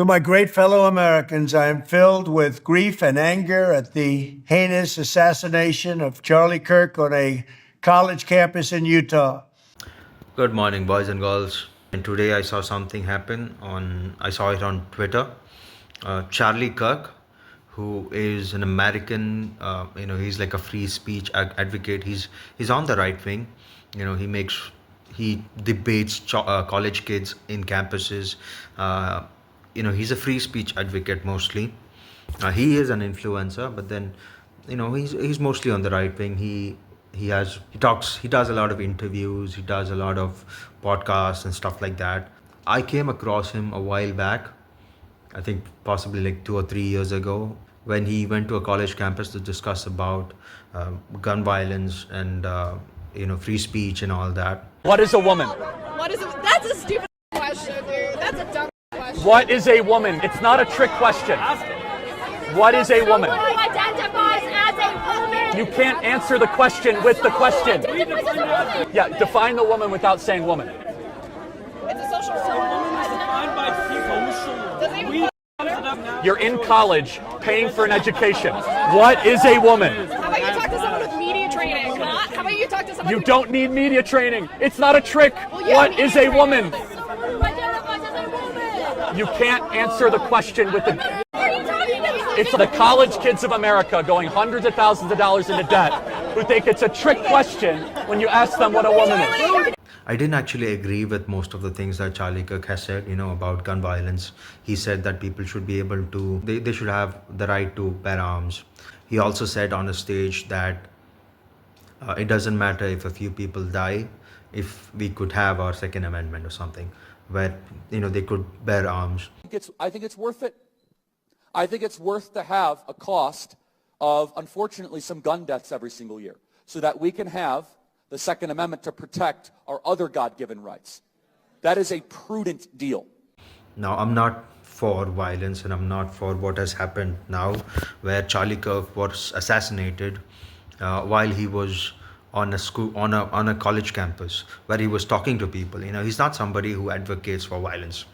To my great fellow Americans, I am filled with grief and anger at the heinous assassination of Charlie Kirk on a college campus in Utah. Good morning, boys and girls. And today I saw something happen I saw it on Twitter. Charlie Kirk, who is an American, he's like a free speech advocate. He's on the right wing. He debates college kids in campuses. He's a free speech advocate mostly. He is an influencer, but then, he's mostly on the right wing. He does a lot of interviews, he does a lot of podcasts and stuff like that. I came across him a while back, I think possibly like 2 or 3 years ago, when he went to a college campus to discuss about gun violence and free speech and all that. What is a woman? That's a stupid question, dude. That's a dumb question. What is a woman? It's not a trick question. What is a woman? Someone who identifies as a woman. You can't answer the question with the question. Identifies as a woman. Yeah, define the woman without saying woman. It's a social role. Defined by Doesn't even You're in college, paying for an education. What is a woman? How about you talk to someone with media training? Huh? How about you talk to someone You don't need media training. It's not a trick. What is a woman? Someone who identifies as a woman. You can't answer the question with the... What are you talking about? It's the college kids of America going hundreds of thousands of dollars into debt who think it's a trick question when you ask them what a woman is. I didn't actually agree with most of the things that Charlie Kirk has said, about gun violence. He said that people should be able to, they should have the right to bear arms. He also said on a stage that it doesn't matter if a few people die, if we could have our Second Amendment or something, where, they could bear arms. I think it's worth it. I think it's worth to have a cost of, unfortunately, some gun deaths every single year so that we can have the Second Amendment to protect our other God-given rights. That is a prudent deal. Now, I'm not for violence and I'm not for what has happened now, where Charlie Kirk was assassinated while he was on a college campus, where he was talking to people. He's not somebody who advocates for violence.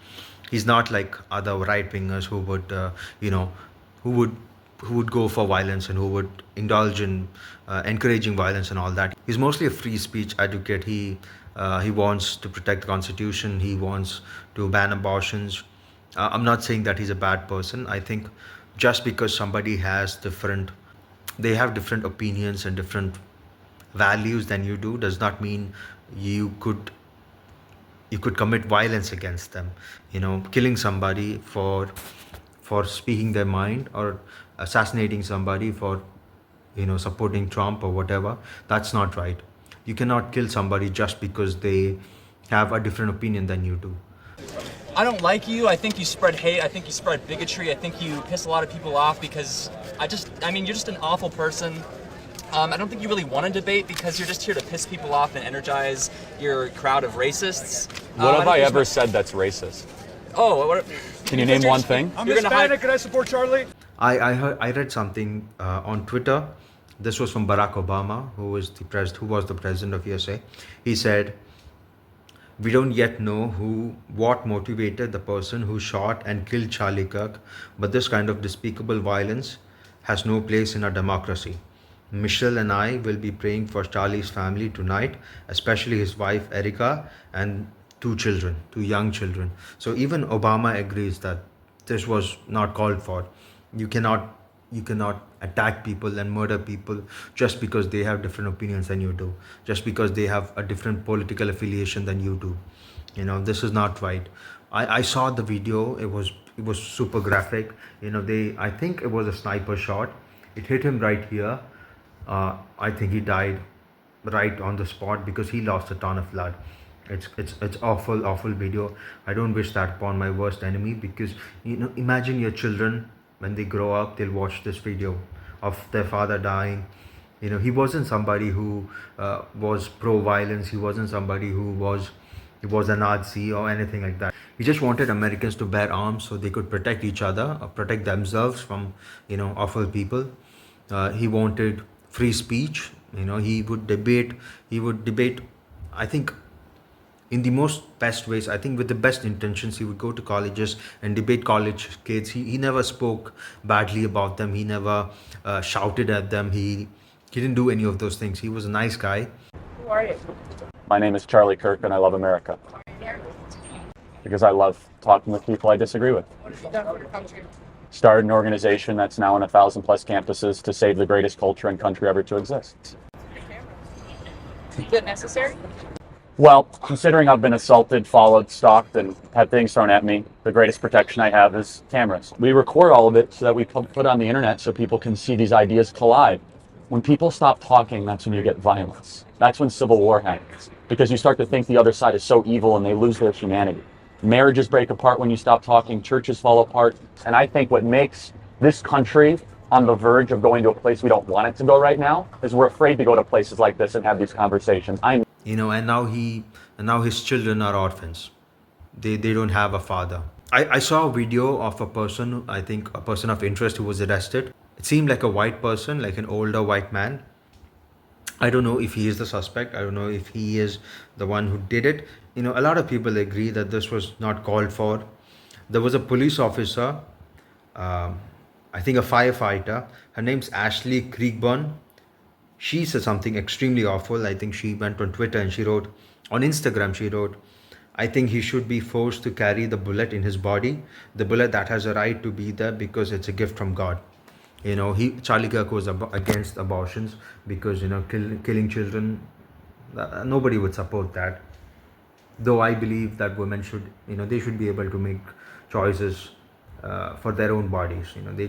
He's not like other right-wingers who would go for violence and who would indulge in encouraging violence and all that. He's mostly a free speech advocate. He wants to protect the Constitution. He wants to ban abortions. I'm not saying that he's a bad person. I think just because somebody they have different opinions and different values than you do, does not mean you could commit violence against them. Killing somebody for speaking their mind, or assassinating somebody for supporting Trump or whatever, that's not right. You cannot kill somebody just because they have a different opinion than you do. I don't like you. I think you spread hate. I think you spread bigotry. I think you piss a lot of people off because you're just an awful person. I don't think you really want to debate because you're just here to piss people off and energize your crowd of racists. What have I ever said that's racist? Oh, what? Can you name one thing? I'm You're gonna Hispanic and I support Charlie. I read something on Twitter. This was from Barack Obama, who was the president of USA. He said, "We don't yet know what motivated the person who shot and killed Charlie Kirk, but this kind of despicable violence has no place in our democracy. Michelle and I will be praying for Charlie's family tonight, especially his wife Erica and two young children." So even Obama agrees that this was not called for. You cannot attack people and murder people just because they have different opinions than you do, just because they have a different political affiliation than you do. This is not right. I saw the video. It was super graphic. I think it was a sniper shot. It hit him right here. I think he died right on the spot because he lost a ton of blood. It's awful video. I don't wish that upon my worst enemy, because imagine your children, when they grow up, they'll watch this video of their father dying. He wasn't somebody who was pro-violence. He wasn't somebody who was a Nazi or anything like that. He just wanted Americans to bear arms so they could protect each other, or protect themselves from awful people. He wanted free speech. He would debate. I think in the most best ways. I think with the best intentions, he would go to colleges and debate college kids. He never spoke badly about them. He never shouted at them. He didn't do any of those things. He was a nice guy. Who are you? My name is Charlie Kirk, and I love America. Because I love talking with people I disagree with. Started an organization that's now in 1,000+ campuses to save the greatest culture and country ever to exist. Is it necessary? Well, considering I've been assaulted, followed, stalked, and had things thrown at me, the greatest protection I have is cameras. We record all of it so that we put on the internet so people can see these ideas collide. When people stop talking, that's when you get violence. That's when civil war happens. Because you start to think the other side is so evil and they lose their humanity. Marriages break apart when you stop talking, churches fall apart. And I think what makes this country on the verge of going to a place we don't want it to go right now is we're afraid to go to places like this and have these conversations. And now his children are orphans. They don't have a father. I saw a video of a person, I think a person of interest, who was arrested. It seemed like a white person, like an older white man. I don't know if he is the suspect. I don't know if he is the one who did it. A lot of people agree that this was not called for. There was a police officer, I think a firefighter. Her name's Ashley Creekburn. She said something extremely awful. I think she went on Twitter and she wrote, on Instagram, she wrote, I think he should be forced to carry the bullet in his body, the bullet that has a right to be there because it's a gift from God. Charlie Kirk was against abortions because, killing children, nobody would support that. Though I believe that women should, they should be able to make choices for their own bodies.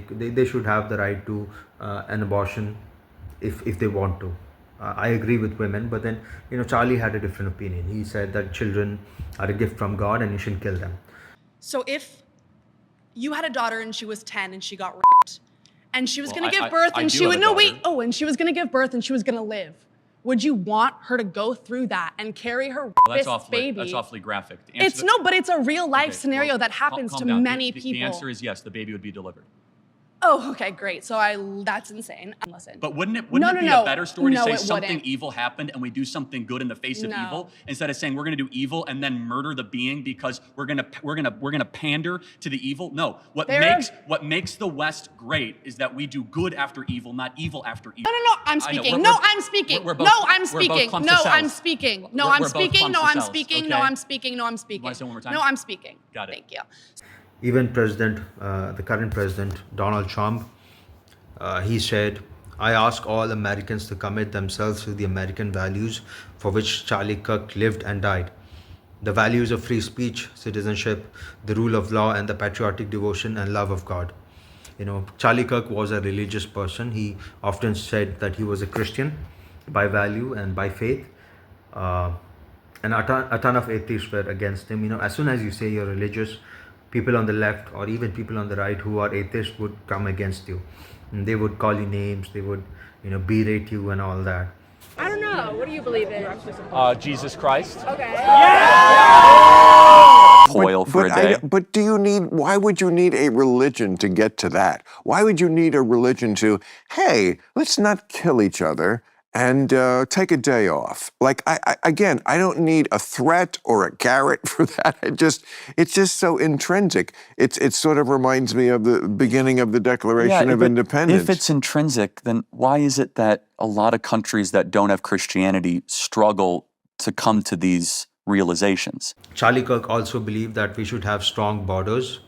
They should have the right to an abortion if they want to. I agree with women, but then, Charlie had a different opinion. He said that children are a gift from God and you shouldn't kill them. So if you had a daughter and she was 10 and she got raped, and she was going to give birth and she would, and she was going to give birth and she was going to live, would you want her to go through that and carry her baby? That's awfully graphic. But it's a real life scenario that happens to many people. The answer is yes, the baby would be delivered. Oh, okay, great. So that's insane. Listen. But wouldn't it be a better story to say something evil happened and we do something good in the face of evil instead of saying we're going to do evil and then murder the being because we're going to pander to the evil? No. What makes the West great is that we do good after evil, not evil after evil. No, I'm speaking. I'm speaking. I'm speaking. I'm speaking. I'm speaking. I'm speaking. I'm speaking. I'm speaking. Want to say one more time? No, I'm speaking. Got it. Thank you. Even the current president, Donald Trump, he said, I ask all Americans to commit themselves to the American values for which Charlie Kirk lived and died. The values of free speech, citizenship, the rule of law, and the patriotic devotion and love of God. Charlie Kirk was a religious person. He often said that he was a Christian by value and by faith. And a ton of atheists were against him. As soon as you say you're religious, people on the left or even people on the right who are atheists would come against you. And they would call you names, they would, berate you and all that. I don't know. What do you believe in? Jesus Christ. Okay. Toil for a day. But why would you need a religion to get to that? Why would you need a religion to, hey, let's not kill each other and take a day off? I don't need a threat or a carrot for that. It's just so intrinsic. It sort of reminds me of the beginning of the Declaration of Independence. If it's intrinsic, then why is it that a lot of countries that don't have Christianity struggle to come to these realizations? Charlie Kirk also believed that we should have strong borders.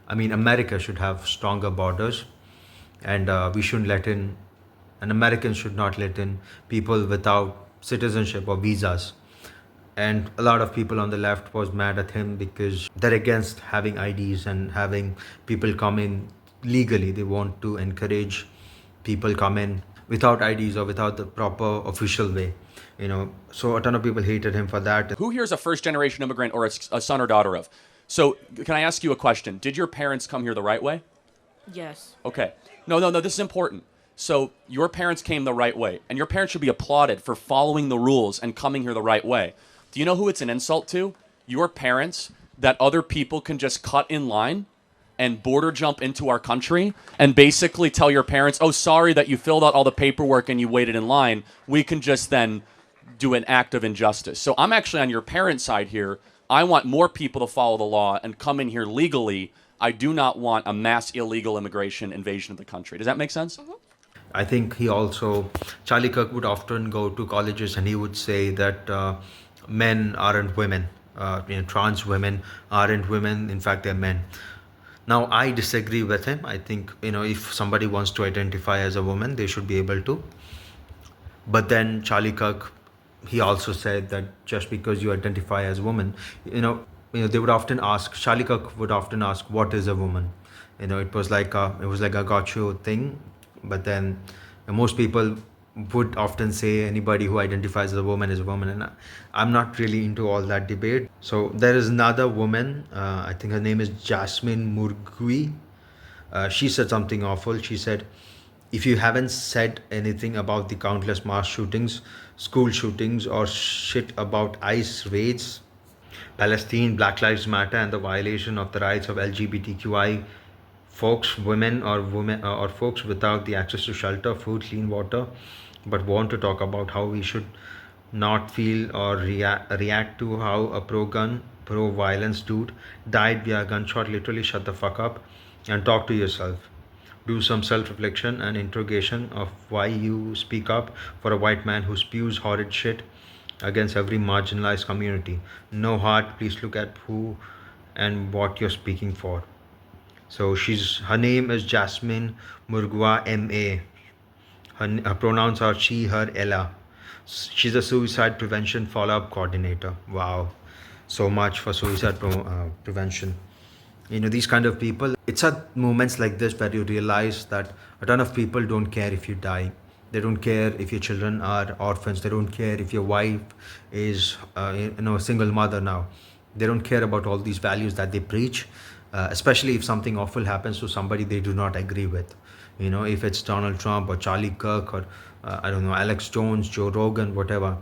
America should have stronger borders, and we shouldn't let in, and Americans should not let in people without citizenship or visas. And a lot of people on the left was mad at him because they're against having IDs and having people come in legally. They want to encourage people come in without IDs or without the proper official way. So a ton of people hated him for that. Who here is a first-generation immigrant or a son or daughter of? So can I ask you a question? Did your parents come here the right way? Yes. Okay. No, this is important. So your parents came the right way, and your parents should be applauded for following the rules and coming here the right way. Do you know who it's an insult to? Your parents, that other people can just cut in line and border jump into our country and basically tell your parents, oh, sorry that you filled out all the paperwork and you waited in line. We can just then do an act of injustice. So I'm actually on your parents' side here. I want more people to follow the law and come in here legally. I do not want a mass illegal immigration invasion of the country. Does that make sense? I think Charlie Kirk would often go to colleges and he would say that men aren't women. Trans women aren't women. In fact, they're men. Now, I disagree with him. I think, if somebody wants to identify as a woman, they should be able to. But then Charlie Kirk, he also said that just because you identify as a woman, they would often ask, Charlie Kirk would often ask, what is a woman? It was like a got you thing. But then most people would often say anybody who identifies as a woman is a woman, and I'm not really into all that debate. So there is another woman, I think her name is Jasmine Murgui. She said something awful. She said, if you haven't said anything about the countless mass shootings, school shootings, or shit about ICE raids, Palestine, Black Lives Matter, and the violation of the rights of LGBTQI folks, women or folks without the access to shelter, food, clean water, but want to talk about how we should not feel or react to how a pro-gun, pro-violence dude died via gunshot, literally shut the fuck up and talk to yourself. Do some self-reflection and interrogation of why you speak up for a white man who spews horrid shit against every marginalized community. No heart, please look at who and what you're speaking for. So her name is Jasmine Murgua M.A. Her pronouns are she, her, Ella. She's a suicide prevention follow-up coordinator. Wow. So much for suicide prevention. These kind of people, it's at moments like this where you realize that a ton of people don't care if you die. They don't care if your children are orphans. They don't care if your wife is a single mother now. They don't care about all these values that they preach, especially if something awful happens to somebody they do not agree with. If it's Donald Trump or Charlie Kirk or Alex Jones, Joe Rogan, whatever.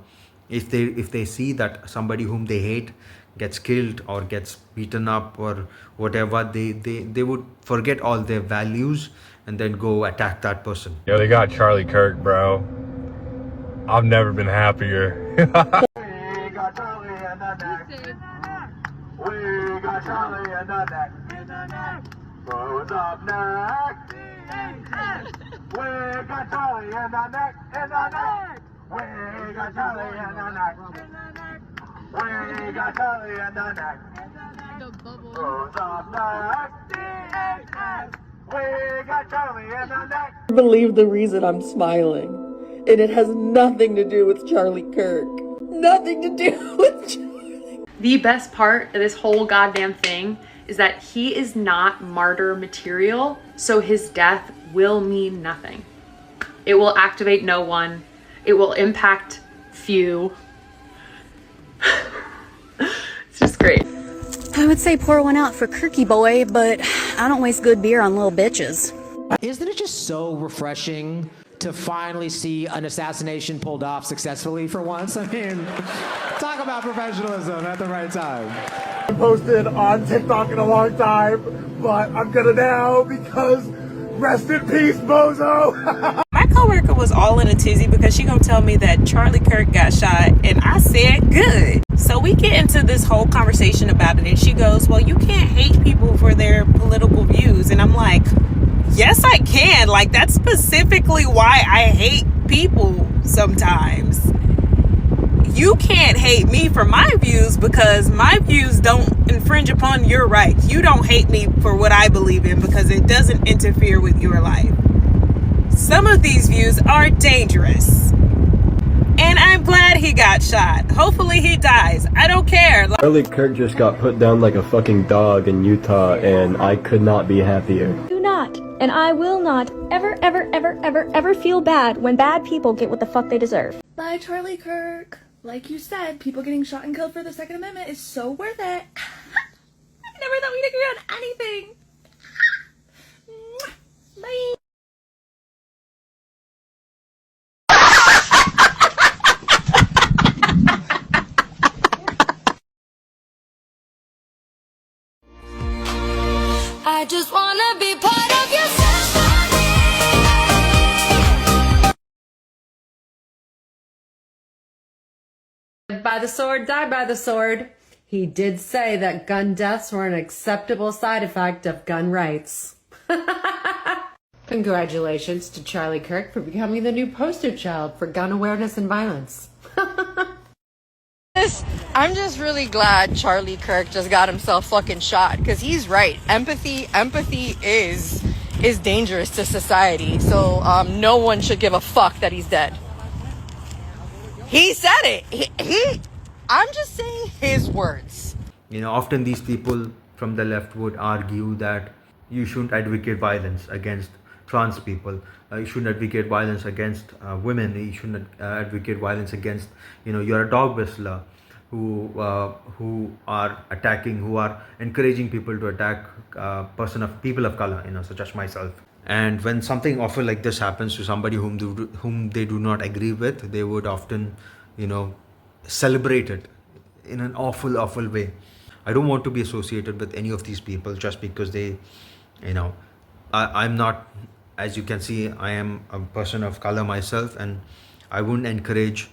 If they see that somebody whom they hate gets killed or gets beaten up or whatever, they would forget all their values and then go attack that person. Yo, they got Charlie Kirk, bro. I've never been happier. We got Charlie in the neck. We got Charlie in the neck. Who's up next? We got Charlie in the neck. We got Charlie in the neck. We got Charlie in the neck. Who's up next? We got Charlie in the neck. I believe the reason I'm smiling, and it has nothing to do with Charlie Kirk. Nothing to do with Charlie. The best part of this whole goddamn thing is that he is not martyr material, so his death will mean nothing. It will activate no one. It will impact few. It's just great. I would say pour one out for Kirky boy, but I don't waste good beer on little bitches. Isn't it just so refreshing to finally see an assassination pulled off successfully for once? I mean, talk about professionalism at the right time. I posted on TikTok in a long time, but I'm gonna now because rest in peace, Bozo. My coworker was all in a tizzy because she gonna tell me that Charlie Kirk got shot, and I said good. So we get into this whole conversation about it, and she goes, well, you can't hate people for their political views. And I'm like, yes, I can. Like, that's specifically why I hate people sometimes. You can't hate me for my views because my views don't infringe upon your rights. You don't hate me for what I believe in because it doesn't interfere with your life. Some of these views are dangerous. And I'm glad he got shot. Hopefully he dies. I don't care. Charlie Kirk just got put down like a fucking dog in Utah, and I could not be happier. Do not, and I will not, ever feel bad when bad people get what the fuck they deserve. Bye, Charlie Kirk. Like you said, people getting shot and killed for the Second Amendment is so worth it. I never thought we'd agree on anything. Bye. I just wanna be part of your Live by the sword, die by the sword. He did say that gun deaths were an acceptable side effect of gun rights. Congratulations to Charlie Kirk for becoming the new poster child for gun awareness and violence. I'm just really glad Charlie Kirk just got himself fucking shot, because he's right. Empathy is dangerous to society. So no one should give a fuck that he's dead. He said it. I'm just saying his words. You know, often these people from the left would argue that you shouldn't advocate violence against trans people. You shouldn't advocate violence against women. You shouldn't advocate violence against, you're a dog whistler who are encouraging people to attack people of color, such as myself. And when something awful like this happens to somebody whom they do not agree with, they would often, celebrate it in an awful way. I don't want to be associated with any of these people just because they, I'm not, as you can see, I am a person of color myself, and I wouldn't encourage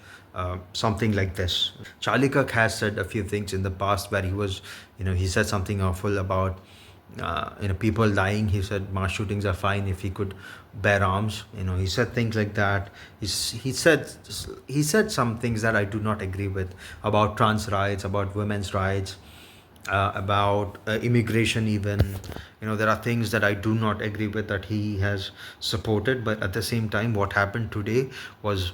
something like this. Charlie Kirk has said a few things in the past where he said something awful about people dying. He said mass shootings are fine if he could bear arms. He said things like that. He said some things that I do not agree with, about trans rights, about women's rights, about immigration even. There are things that I do not agree with that he has supported, but at the same time what happened today was,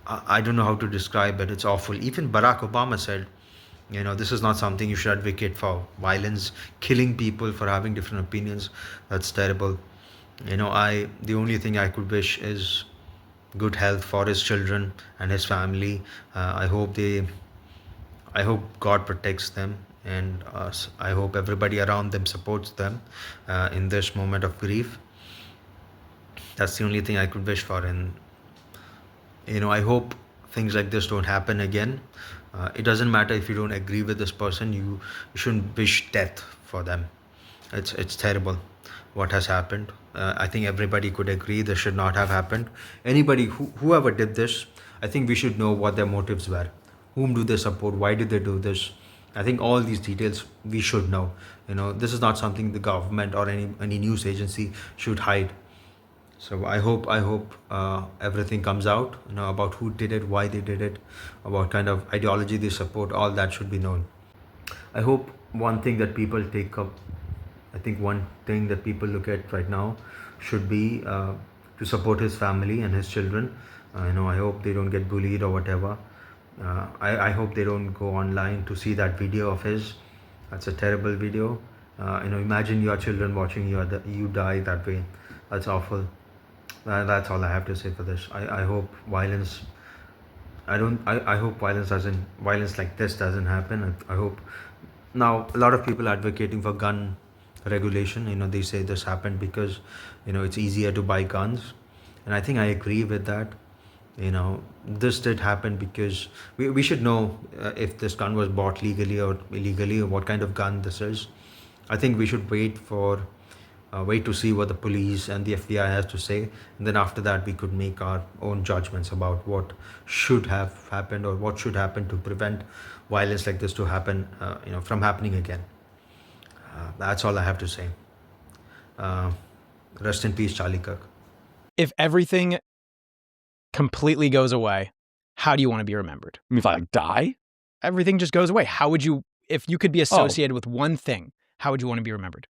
I don't know how to describe it. It's awful. Even Barack Obama said, this is not something you should advocate for. Violence, killing people for having different opinions, that's terrible. The only thing I could wish is good health for his children and his family. I hope God protects them, and I hope everybody around them supports them in this moment of grief. That's the only thing I could wish for. And I hope things like this don't happen again. It doesn't matter if you don't agree with this person. You shouldn't wish death for them. It's terrible what has happened. I think everybody could agree this should not have happened. Anybody, whoever did this, I think we should know what their motives were. Whom do they support? Why did they do this? I think all these details we should know. This is not something the government or any news agency should hide. So I hope everything comes out, about who did it, why they did it, what kind of ideology they support. All that should be known. I hope one thing that people take up, one thing that people look at right now should be to support his family and his children. I hope they don't get bullied or whatever. I hope they don't go online to see that video of his. That's a terrible video. Imagine your children watching you die that way. That's awful. That's all I have to say for this. I hope violence. I hope violence like this doesn't happen. I hope. Now a lot of people are advocating for gun regulation. They say this happened because it's easier to buy guns, and I think I agree with that. This did happen because we should know if this gun was bought legally or illegally, or what kind of gun this is. I think we should wait to see what the police and the FBI has to say, and then after that we could make our own judgments about what should have happened or what should happen to prevent violence like this to happen, from happening again. That's all I have to say. Rest in peace, Charlie Kirk. If everything completely goes away, how do you want to be remembered? I mean, if I die? Everything just goes away. How would you, if you could be associated with one thing, how would you want to be remembered?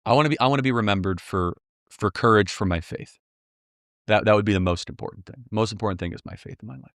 I want to be remembered for courage for my faith. That would be the most important thing. The most important thing is my faith in my life.